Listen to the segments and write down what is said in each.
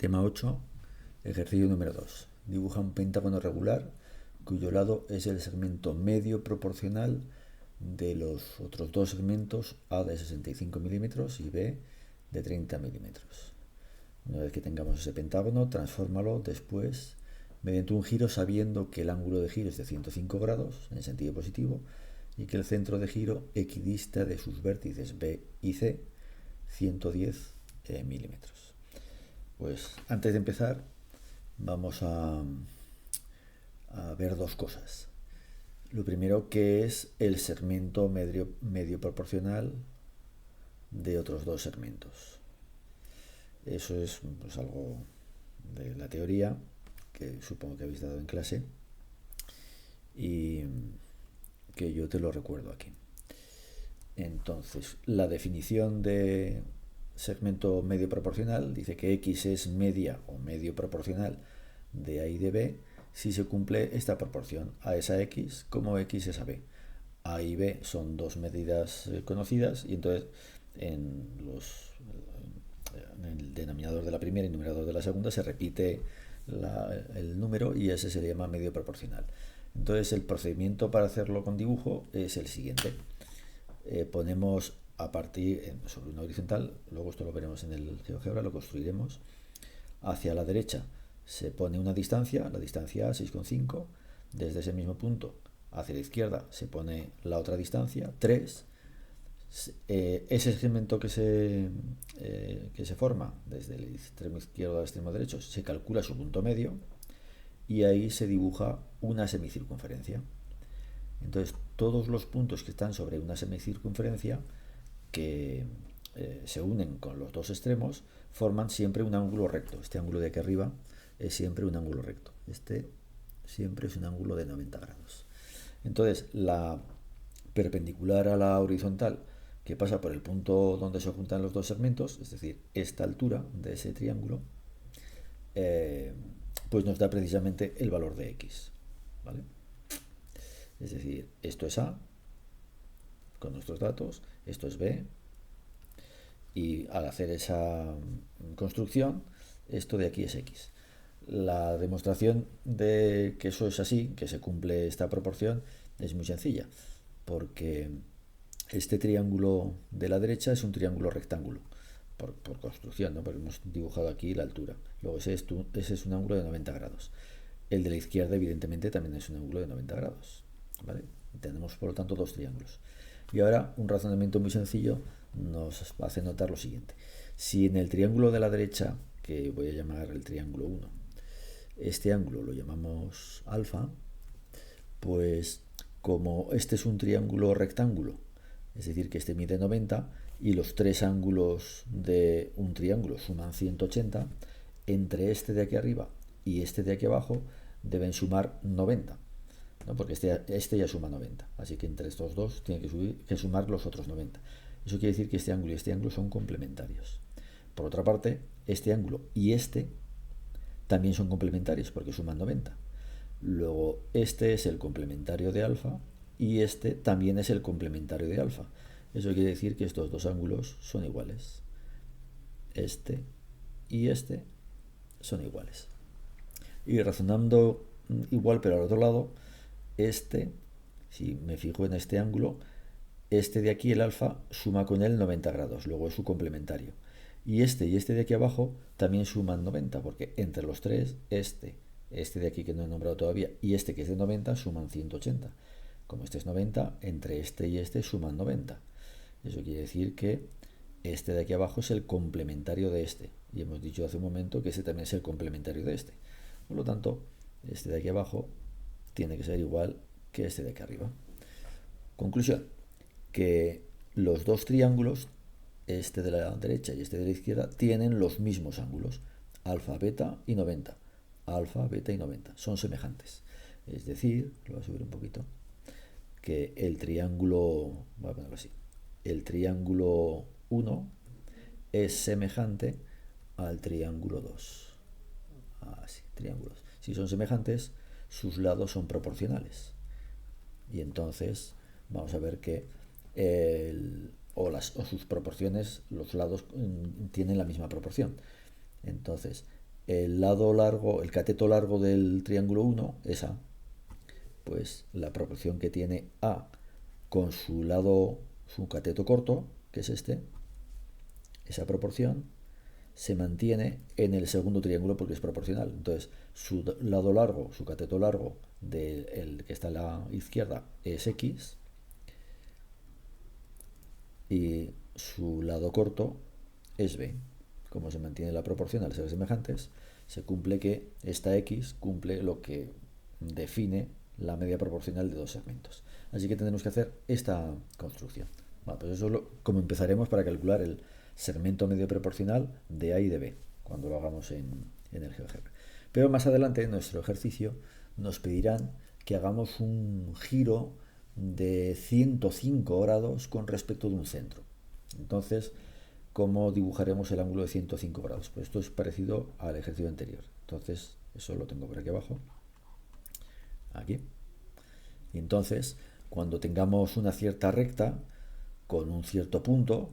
Esquema 8, ejercicio número 2. Dibuja un pentágono regular cuyo lado es el segmento medio proporcional de los otros dos segmentos A de 65 milímetros y B de 30 milímetros. Una vez que tengamos ese pentágono, transfórmalo después mediante un giro sabiendo que el ángulo de giro es de 105 grados en sentido positivo y que el centro de giro equidista de sus vértices B y C 110 milímetros. Pues antes de empezar vamos a ver dos cosas. Lo primero, que es el segmento medio proporcional de otros dos segmentos. Eso es pues algo de la teoría que supongo que habéis dado en clase y que yo te lo recuerdo aquí. Entonces, la definición de segmento medio proporcional dice que X es media o medio proporcional de A y de B si se cumple esta proporción. A es a X como X es a B. A y B son dos medidas conocidas y entonces en el denominador de la primera y numerador de la segunda se repite el número y ese se le llama medio proporcional. Entonces el procedimiento para hacerlo con dibujo es el siguiente. Ponemos a partir sobre una horizontal, luego esto lo veremos en el GeoGebra, lo construiremos. Hacia la derecha se pone una distancia, la distancia 6,5. Desde ese mismo punto hacia la izquierda se pone la otra distancia, 3. Ese segmento que se forma desde el extremo izquierdo al extremo derecho se calcula su punto medio y ahí se dibuja una semicircunferencia. Entonces todos los puntos que están sobre una semicircunferencia que se unen con los dos extremos forman siempre un ángulo recto. Este ángulo de aquí arriba es siempre un ángulo recto. Este siempre es un ángulo de 90 grados. Entonces la perpendicular a la horizontal que pasa por el punto donde se juntan los dos segmentos, es decir, esta altura de ese triángulo, pues nos da precisamente el valor de X, ¿vale? Es decir, esto es A con nuestros datos, esto es B, y al hacer esa construcción, esto de aquí es X. La demostración de que eso es así, que se cumple esta proporción, es muy sencilla, porque este triángulo de la derecha es un triángulo rectángulo, por construcción, ¿no? Porque hemos dibujado aquí la altura. Luego ese es un ángulo de 90 grados. El de la izquierda, evidentemente, también es un ángulo de 90 grados, ¿vale? Tenemos, por lo tanto, dos triángulos. Y ahora un razonamiento muy sencillo nos hace notar lo siguiente. Si en el triángulo de la derecha, que voy a llamar el triángulo 1, este ángulo lo llamamos alfa, pues como este es un triángulo rectángulo, es decir, que este mide 90 y los tres ángulos de un triángulo suman 180, entre este de aquí arriba y este de aquí abajo deben sumar 90, ¿no? Porque este ya suma 90, así que entre estos dos tiene que sumar los otros 90. Eso quiere decir que este ángulo y este ángulo son complementarios. Por otra parte, este ángulo y este también son complementarios porque suman 90. Luego este es el complementario de alfa y este también es el complementario de alfa. Eso quiere decir que estos dos ángulos son iguales. Este y este son iguales. Y razonando igual pero al otro lado, si me fijo en este ángulo, este de aquí, el alfa, suma con él 90 grados, luego es su complementario. Y este de aquí abajo también suman 90, porque entre los tres, este de aquí que no he nombrado todavía, y este que es de 90, suman 180. Como este es 90, entre este y este suman 90. Eso quiere decir que este de aquí abajo es el complementario de este. Y hemos dicho hace un momento que este también es el complementario de este. Por lo tanto, este de aquí abajo tiene que ser igual que este de aquí arriba. Conclusión, que los dos triángulos, este de la derecha y este de la izquierda, tienen los mismos ángulos, alfa, beta y 90. Alfa, beta y 90. Son semejantes. Es decir, lo voy a subir un poquito, que el triángulo, voy a ponerlo así, el triángulo 1 es semejante al triángulo 2. Así, triángulos. Si son semejantes, sus lados son proporcionales. Y entonces vamos a ver que o sus proporciones, los lados tienen la misma proporción. Entonces, el lado largo, el cateto largo del triángulo 1 es A, pues la proporción que tiene A con su lado, su cateto corto, que es este, esa proporción se mantiene en el segundo triángulo porque es proporcional. Entonces, su lado largo, su cateto largo del que está a la izquierda es X y su lado corto es B. Como se mantiene la proporción al ser semejantes, se cumple que esta X cumple lo que define la media proporcional de dos segmentos. Así que tendremos que hacer esta construcción. Bueno, pues eso es como empezaremos para calcular el segmento medio proporcional de A y de B, cuando lo hagamos en el GeoGebra. Pero más adelante en nuestro ejercicio nos pedirán que hagamos un giro de 105 grados con respecto de un centro. Entonces, ¿cómo dibujaremos el ángulo de 105 grados? Pues esto es parecido al ejercicio anterior. Entonces, eso lo tengo por aquí abajo. Aquí. Y entonces, cuando tengamos una cierta recta con un cierto punto,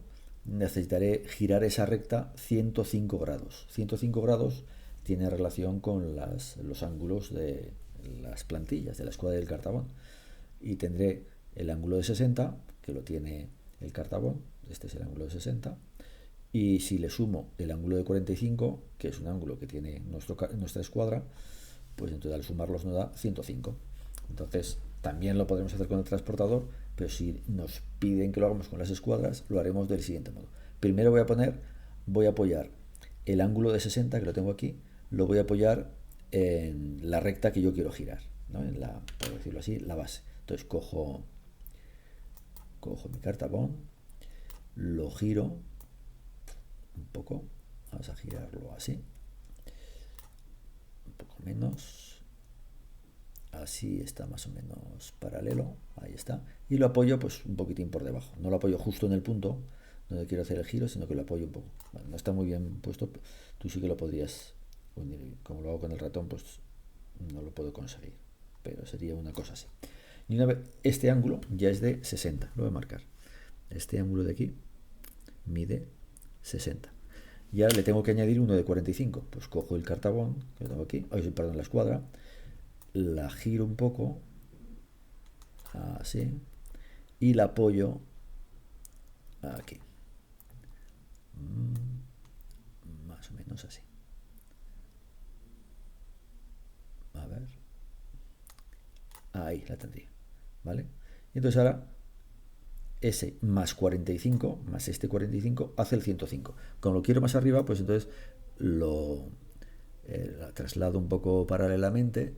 necesitaré girar esa recta 105 grados. 105 grados tiene relación con los ángulos de las plantillas de la escuadra del Cartabón. Y tendré el ángulo de 60, que lo tiene el Cartabón. Este es el ángulo de 60. Y si le sumo el ángulo de 45, que es un ángulo que tiene nuestra escuadra, pues entonces al sumarlos nos da 105. Entonces también lo podremos hacer con el transportador, pero si nos piden que lo hagamos con las escuadras, lo haremos del siguiente modo. Primero voy a apoyar el ángulo de 60, que lo tengo aquí, lo voy a apoyar en la recta que yo quiero girar, ¿no? En la, por decirlo así, la base. Entonces cojo mi Cartabón, lo giro un poco, vamos a girarlo así, un poco menos, así está más o menos paralelo, ahí está, y lo apoyo pues un poquitín por debajo, no lo apoyo justo en el punto donde quiero hacer el giro, sino que lo apoyo un poco. Bueno, no está muy bien puesto, tú sí que lo podrías unir, como lo hago con el ratón pues no lo puedo conseguir, pero sería una cosa así. Y una vez, este ángulo ya es de 60, lo voy a marcar, este ángulo de aquí mide 60. Y ahora le tengo que añadir uno de 45. Pues cojo el Cartabón, que lo tengo aquí, perdón, la escuadra, la giro un poco, así, y la apoyo aquí. Más o menos así. A ver. Ahí la tendría. ¿Vale? Y entonces ahora ese más 45, más este 45, hace el 105. Como lo quiero más arriba, pues entonces lo traslado un poco paralelamente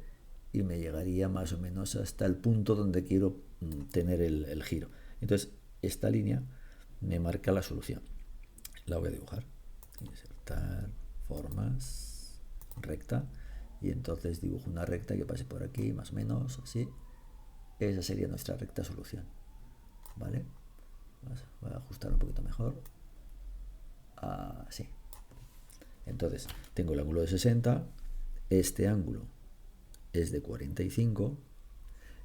y me llegaría más o menos hasta el punto donde quiero tener el giro. Entonces, esta línea me marca la solución. La voy a dibujar. Insertar, formas, recta. Y entonces dibujo una recta que pase por aquí, más o menos, así. Esa sería nuestra recta solución. ¿Vale? Voy a ajustar un poquito mejor. Así. Entonces, tengo el ángulo de 60. Este ángulo es de 45.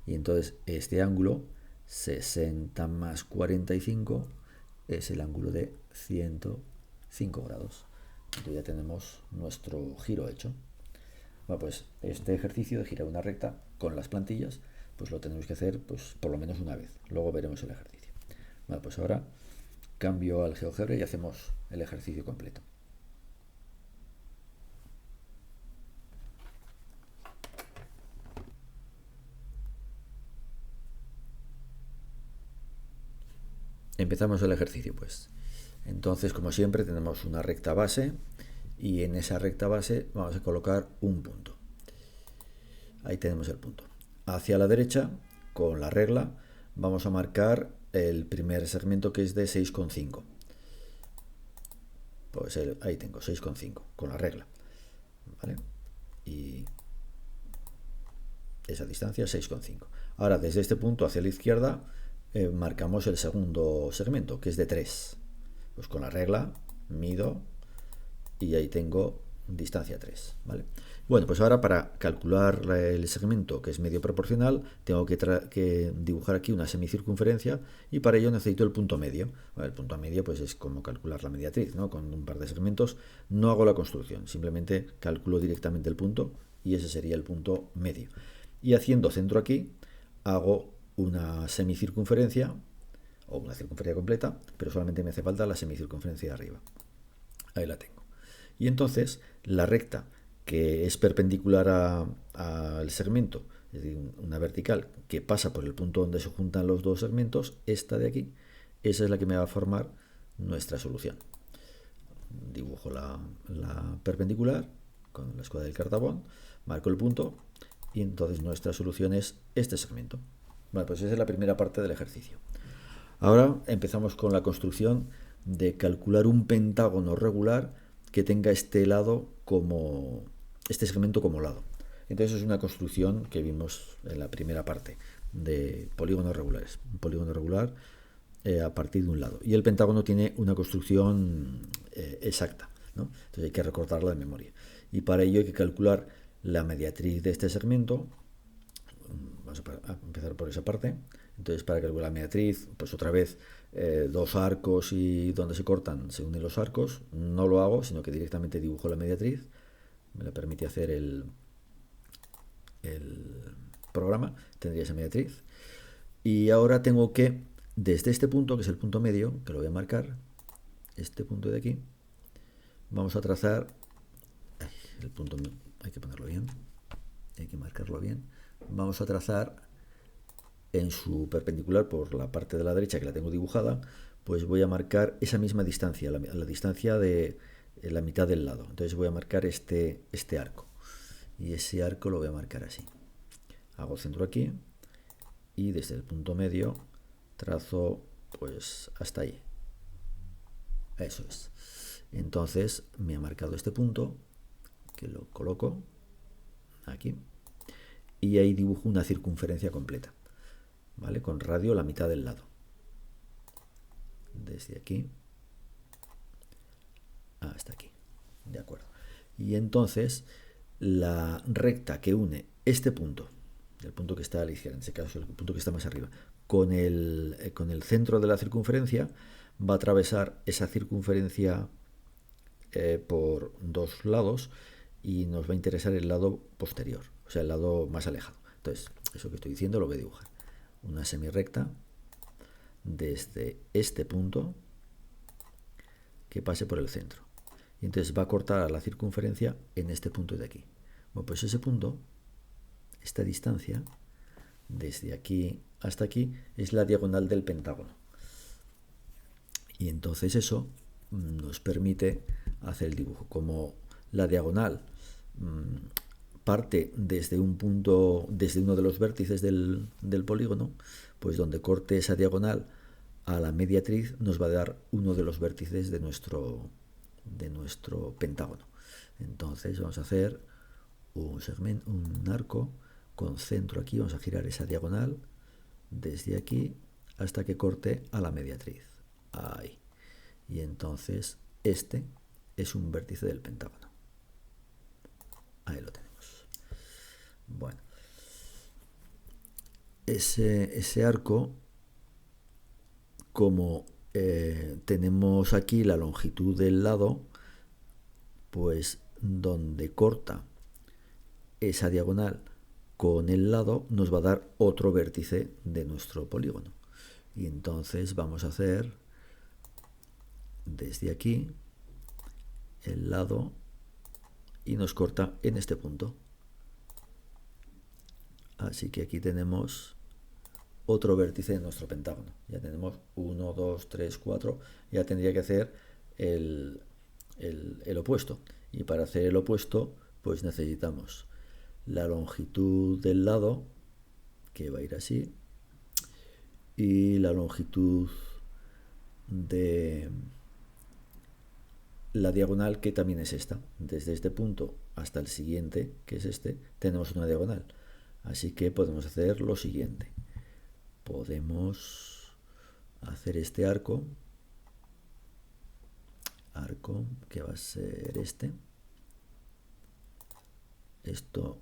Y entonces, este ángulo, 60 más 45, es el ángulo de 105 grados. Entonces ya tenemos nuestro giro hecho. Bueno, pues este ejercicio de girar una recta con las plantillas, pues lo tenemos que hacer pues por lo menos una vez. Luego veremos el ejercicio. Bueno, pues ahora cambio al GeoGebra y hacemos el ejercicio completo. Empezamos el ejercicio, pues. Entonces, como siempre, tenemos una recta base y en esa recta base vamos a colocar un punto. Ahí tenemos el punto. Hacia la derecha, con la regla, vamos a marcar el primer segmento, que es de 6,5. Pues ahí tengo 6,5 con la regla, ¿vale? Y esa distancia es 6,5. Ahora, desde este punto hacia la izquierda, marcamos el segundo segmento, que es de 3. Pues con la regla mido y ahí tengo distancia 3, ¿vale? Bueno, pues ahora para calcular el segmento, que es medio proporcional, tengo que dibujar aquí una semicircunferencia y para ello necesito el punto medio. Bueno, el punto medio pues es como calcular la mediatriz, ¿no? Con un par de segmentos no hago la construcción, simplemente calculo directamente el punto y ese sería el punto medio. Y haciendo centro aquí, hago una semicircunferencia o una circunferencia completa, pero solamente me hace falta la semicircunferencia de arriba. Ahí la tengo. Y entonces la recta que es perpendicular al segmento, es decir, una vertical que pasa por el punto donde se juntan los dos segmentos, esta de aquí, esa es la que me va a formar nuestra solución. Dibujo la perpendicular con la escuadra del cartabón, marco el punto y entonces nuestra solución es este segmento. Bueno, pues esa es la primera parte del ejercicio. Ahora empezamos con la construcción de calcular un pentágono regular que tenga este segmento como lado. Entonces es una construcción que vimos en la primera parte de polígonos regulares. Un polígono regular a partir de un lado. Y el pentágono tiene una construcción exacta, ¿no? Entonces hay que recortarla de memoria. Y para ello hay que calcular la mediatriz de este segmento. Vamos a empezar por esa parte. Entonces, para calcular la mediatriz, pues otra vez dos arcos y donde se cortan se unen los arcos. No lo hago, sino que directamente dibujo la mediatriz. Me la permite hacer el programa. Tendría esa mediatriz. Y ahora tengo que, desde este punto, que es el punto medio, que lo voy a marcar, este punto de aquí, vamos a trazar el punto, hay que ponerlo bien, hay que marcarlo bien. Vamos a trazar en su perpendicular por la parte de la derecha que la tengo dibujada, pues voy a marcar esa misma distancia, la distancia de la mitad del lado. Entonces voy a marcar este arco y ese arco lo voy a marcar así. Hago centro aquí y desde el punto medio trazo pues hasta ahí. Eso es. Entonces me ha marcado este punto que lo coloco aquí y ahí dibujo una circunferencia completa, ¿vale? Con radio la mitad del lado. Desde aquí hasta aquí. De acuerdo. Y entonces la recta que une este punto, el punto que está a la izquierda, en este caso el punto que está más arriba, con el centro de la circunferencia, va a atravesar esa circunferencia por dos lados y nos va a interesar el lado posterior, o sea, el lado más alejado. Entonces, eso que estoy diciendo lo voy a dibujar. Una semirrecta desde este punto que pase por el centro. Y entonces va a cortar la circunferencia en este punto de aquí. Bueno, pues ese punto, esta distancia, desde aquí hasta aquí, es la diagonal del pentágono. Y entonces eso nos permite hacer el dibujo. Como la diagonal parte desde un punto, desde uno de los vértices del polígono, pues donde corte esa diagonal a la mediatriz nos va a dar uno de los vértices de nuestro pentágono. Entonces vamos a hacer un arco con centro aquí, vamos a girar esa diagonal desde aquí hasta que corte a la mediatriz. Ahí. Y entonces este es un vértice del pentágono. Ahí lo tenemos. Bueno, ese arco, como tenemos aquí la longitud del lado, pues donde corta esa diagonal con el lado nos va a dar otro vértice de nuestro polígono. Y entonces vamos a hacer desde aquí el lado y nos corta en este punto. Así que aquí tenemos otro vértice de nuestro pentágono. Ya tenemos 1, 2, 3, 4. Ya tendría que hacer el opuesto. Y para hacer el opuesto, pues necesitamos la longitud del lado, que va a ir así, y la longitud de la diagonal, que también es esta. Desde este punto hasta el siguiente, que es este, tenemos una diagonal. Así que podemos hacer lo siguiente. Podemos hacer este arco que va a ser este, Esto,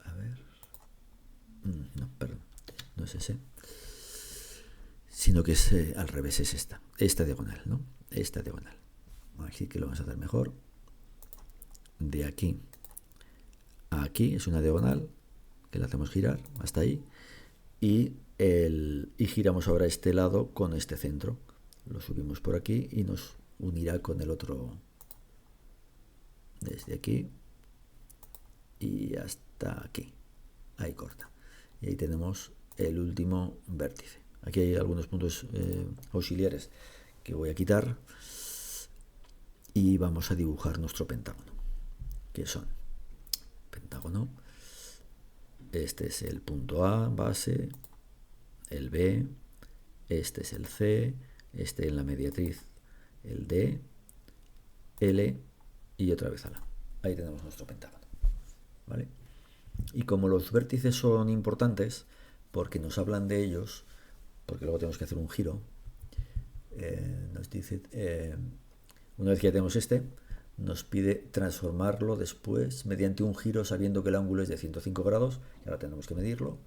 a ver, no, perdón, no es ese, sino que es al revés, es esta diagonal, ¿no? Esta diagonal. Así que lo vamos a hacer mejor. De aquí a aquí es una diagonal que la hacemos girar hasta ahí y giramos ahora este lado con este centro. Lo subimos por aquí y nos unirá con el otro desde aquí y hasta aquí. Ahí corta. Y ahí tenemos el último vértice. Aquí hay algunos puntos auxiliares que voy a quitar y vamos a dibujar nuestro pentágono, que son pentágono. Este es el punto A, base, el B, este es el C, este en la mediatriz, el D, L y otra vez a la. Ahí tenemos nuestro pentágono, ¿vale? Y como los vértices son importantes, porque nos hablan de ellos, porque luego tenemos que hacer un giro, nos dice, una vez que ya tenemos este, nos pide transformarlo después mediante un giro sabiendo que el ángulo es de 105 grados, y ahora tenemos que medirlo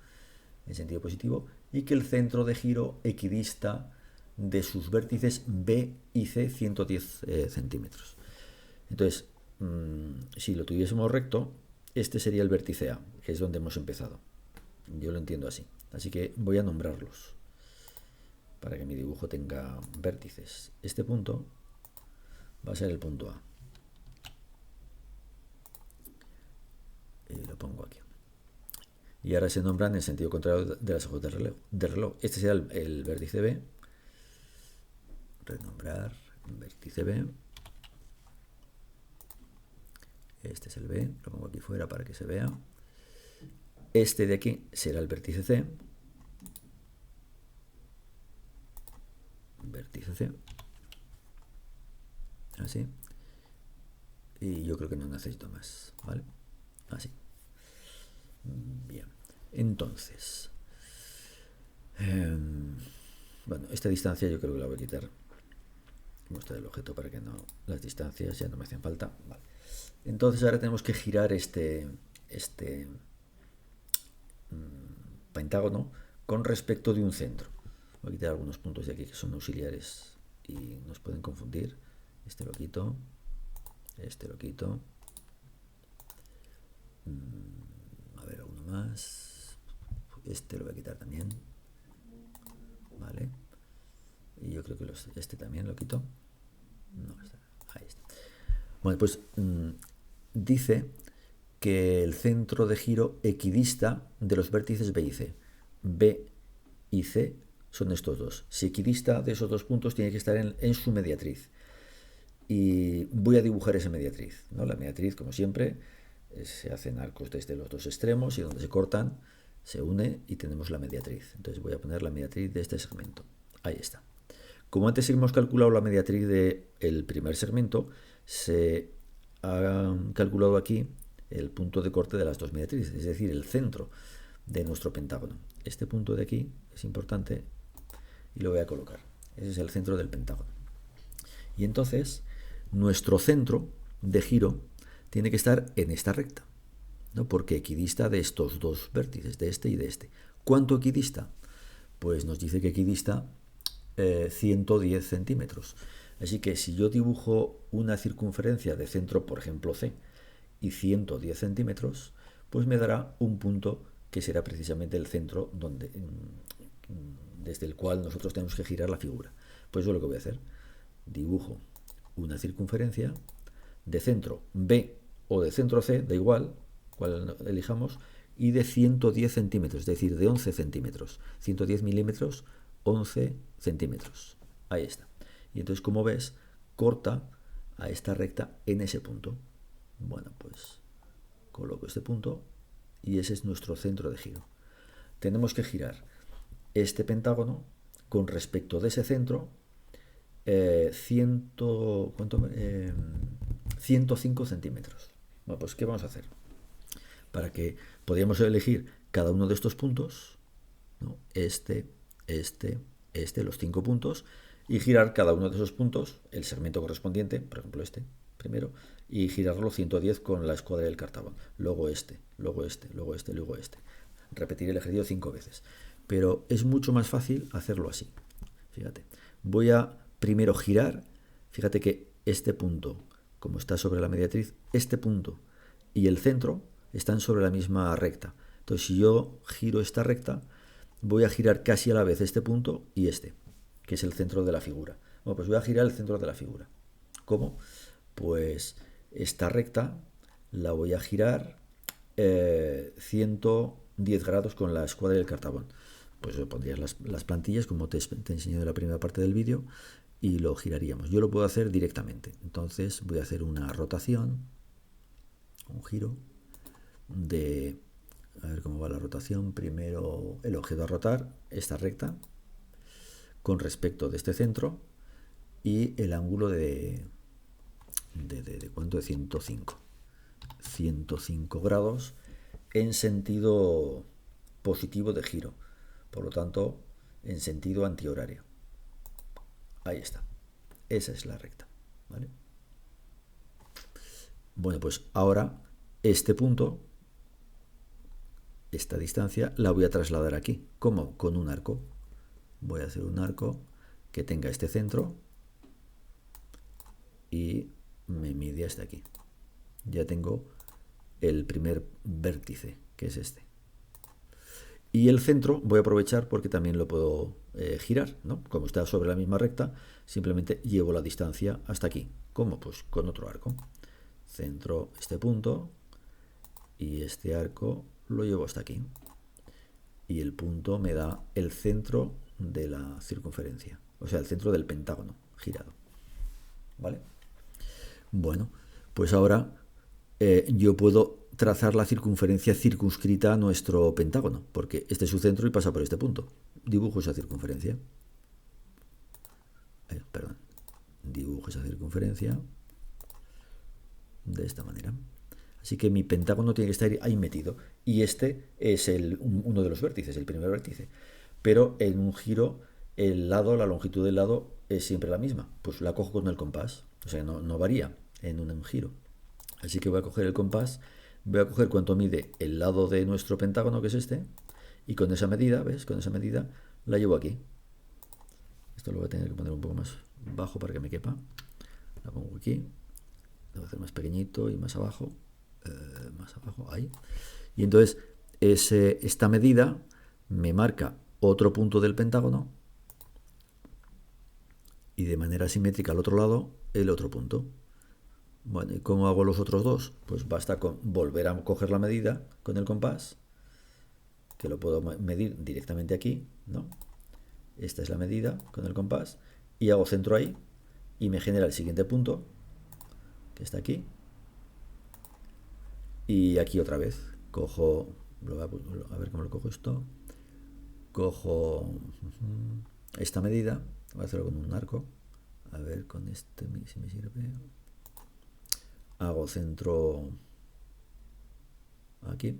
en sentido positivo, y que el centro de giro equidista de sus vértices B y C 110 centímetros. Entonces, si lo tuviésemos recto, este sería el vértice A, que es donde hemos empezado. Yo lo entiendo así. Así que voy a nombrarlos para que mi dibujo tenga vértices. Este punto va a ser el punto A. Y lo pongo aquí. Y ahora se nombran en el sentido contrario de las hojas de reloj. Este será el vértice B. Renombrar vértice B. Este es el B, lo pongo aquí fuera para que se vea. Este de aquí será el vértice C. Vértice C. Así. Y yo creo que no necesito más, ¿vale? Así. Bien. Entonces, bueno, esta distancia yo creo que la voy a quitar. Mostrar el objeto para que no, las distancias ya no me hacen falta. Vale. Entonces ahora tenemos que girar este pentágono con respecto de un centro. Voy a quitar algunos puntos de aquí que son auxiliares y nos pueden confundir. Este lo quito. Este lo quito. A ver, alguno más. Este lo voy a quitar también. Vale. Y yo creo que este también lo quito. No, ahí está. Bueno, pues dice que el centro de giro equidista de los vértices B y C. B y C son estos dos. Si equidista de esos dos puntos tiene que estar en su mediatriz. Y voy a dibujar esa mediatriz, ¿no? La mediatriz, como siempre, se hacen arcos desde los dos extremos y donde se cortan se une y tenemos la mediatriz. Entonces voy a poner la mediatriz de este segmento. Ahí está. Como antes hemos calculado la mediatriz del primer segmento, se ha calculado aquí el punto de corte de las dos mediatrices, es decir, el centro de nuestro pentágono. Este punto de aquí es importante y lo voy a colocar. Ese es el centro del pentágono. Y entonces, nuestro centro de giro tiene que estar en esta recta, ¿no? Porque equidista de estos dos vértices, de este y de este. ¿Cuánto equidista? Pues nos dice que equidista 110 centímetros. Así que si yo dibujo una circunferencia de centro, por ejemplo C, y 110 centímetros, pues me dará un punto que será precisamente el centro desde el cual nosotros tenemos que girar la figura. Pues eso es lo que voy a hacer. Dibujo una circunferencia de centro B o de centro C, da igual cuál elijamos, y de 110 centímetros, es decir, de 11 centímetros. 110 milímetros, 11 centímetros. Ahí está. Y entonces, como ves, corta a esta recta en ese punto. Bueno, pues coloco este punto y ese es nuestro centro de giro. Tenemos que girar este pentágono con respecto de ese centro 105 centímetros. Bueno, pues ¿qué vamos a hacer? Para que podamos elegir cada uno de estos puntos, ¿no? Los 5 puntos, y girar cada uno de esos puntos, el segmento correspondiente, por ejemplo este, primero, y girarlo 110 con la escuadra del cartabón. Luego este, luego este, luego este, luego este. Repetir el ejercicio 5 veces. Pero es mucho más fácil hacerlo así. Fíjate, voy a primero girar. Fíjate que este punto, como está sobre la mediatriz, este punto y el centro están sobre la misma recta. Entonces, si yo giro esta recta, voy a girar casi a la vez este punto y este, que es el centro de la figura. Bueno, pues voy a girar el centro de la figura. ¿Cómo? Pues esta recta la voy a girar 110 grados con la escuadra del cartabón. Pues pondrías las plantillas como te enseñé en la primera parte del vídeo y lo giraríamos. Yo lo puedo hacer directamente. Entonces voy a hacer una rotación, un giro de... A ver cómo va la rotación. Primero el objeto a rotar, esta recta, con respecto de este centro y el ángulo de ¿cuánto? De 105. 105 grados en sentido positivo de giro. Por lo tanto, en sentido antihorario. Ahí está. Esa es la recta. ¿Vale? Bueno, pues ahora este punto, esta distancia, la voy a trasladar aquí. ¿Cómo? Con un arco. Voy a hacer un arco que tenga este centro y me mide hasta aquí. Ya tengo el primer vértice, que es este. Y el centro voy a aprovechar porque también lo puedo girar, ¿no? Como está sobre la misma recta, simplemente llevo la distancia hasta aquí. ¿Cómo? Pues con otro arco. Centro este punto y este arco lo llevo hasta aquí. Y el punto me da el centro de la circunferencia, o sea, el centro del pentágono girado. ¿Vale? Bueno, pues ahora yo puedo trazar la circunferencia circunscrita a nuestro pentágono, porque este es su centro y pasa por este punto. Dibujo esa circunferencia. Perdón. Dibujo esa circunferencia de esta manera. Así que mi pentágono tiene que estar ahí metido. Y este es uno de los vértices, el primer vértice. Pero en un giro, la longitud del lado es siempre la misma. Pues la cojo con el compás. O sea, no varía en un giro. Así que voy a coger el compás, voy a coger cuánto mide el lado de nuestro pentágono, que es este, y con esa medida, ¿ves? Con esa medida la llevo aquí. Esto lo voy a tener que poner un poco más bajo para que me quepa. La pongo aquí. Lo voy a hacer más pequeñito y más abajo. Ahí. Y entonces esta medida me marca otro punto del pentágono y de manera simétrica al otro lado el otro punto. Bueno, ¿y cómo hago los otros dos? Pues basta con volver a coger la medida con el compás, que lo puedo medir directamente aquí, ¿no? Esta es la medida con el compás, y hago centro ahí, y me genera el siguiente punto, que está aquí, y aquí otra vez. Cojo, a ver cómo lo cojo esto, cojo esta medida, voy a hacerlo con un arco, a ver con este si me sirve. Hago centro aquí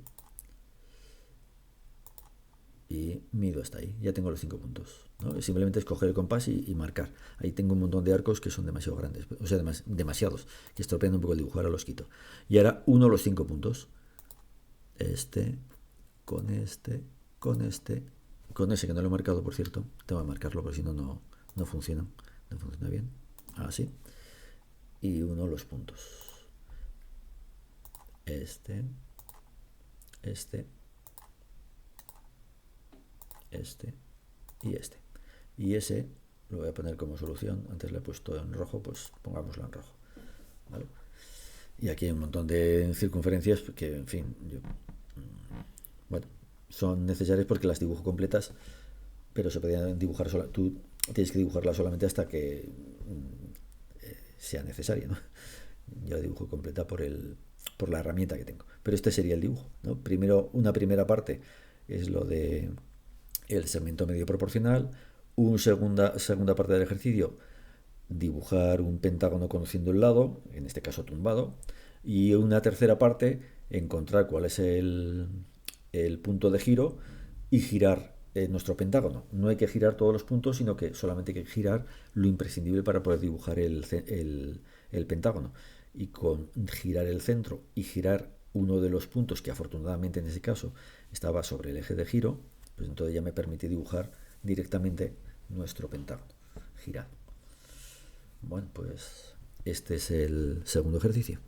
y mido hasta ahí. Ya tengo los 5 puntos, ¿no? Simplemente es coger el compás y marcar. Ahí tengo un montón de arcos que son demasiado grandes, o sea, demasiados, que estropean un poco el dibujo. Ahora los quito. Y ahora uno los 5 puntos. Este, con este, con este, con ese que no lo he marcado, por cierto. Tengo que marcarlo porque si no, no funciona. No funciona bien. Así. Y uno los puntos. Este y este. Y ese lo voy a poner como solución. Antes le he puesto en rojo, pues pongámoslo en rojo. ¿Vale? Y aquí hay un montón de circunferencias que, en fin, bueno, son necesarias porque las dibujo completas, pero se podrían dibujar sola. Tú tienes que dibujarla solamente hasta que sea necesaria, ¿no? Yo la dibujo completa por la herramienta que tengo. Pero este sería el dibujo, ¿no? Primero, una primera parte es lo de el segmento medio proporcional. Una segunda parte del ejercicio, dibujar un pentágono conociendo el lado, en este caso tumbado. Y una tercera parte, encontrar cuál es el punto de giro y girar nuestro pentágono. No hay que girar todos los puntos, sino que solamente hay que girar lo imprescindible para poder dibujar el pentágono, y con girar el centro y girar uno de los puntos que afortunadamente en ese caso estaba sobre el eje de giro, pues entonces ya me permite dibujar directamente nuestro pentágono girado. Bueno, pues este es el segundo ejercicio.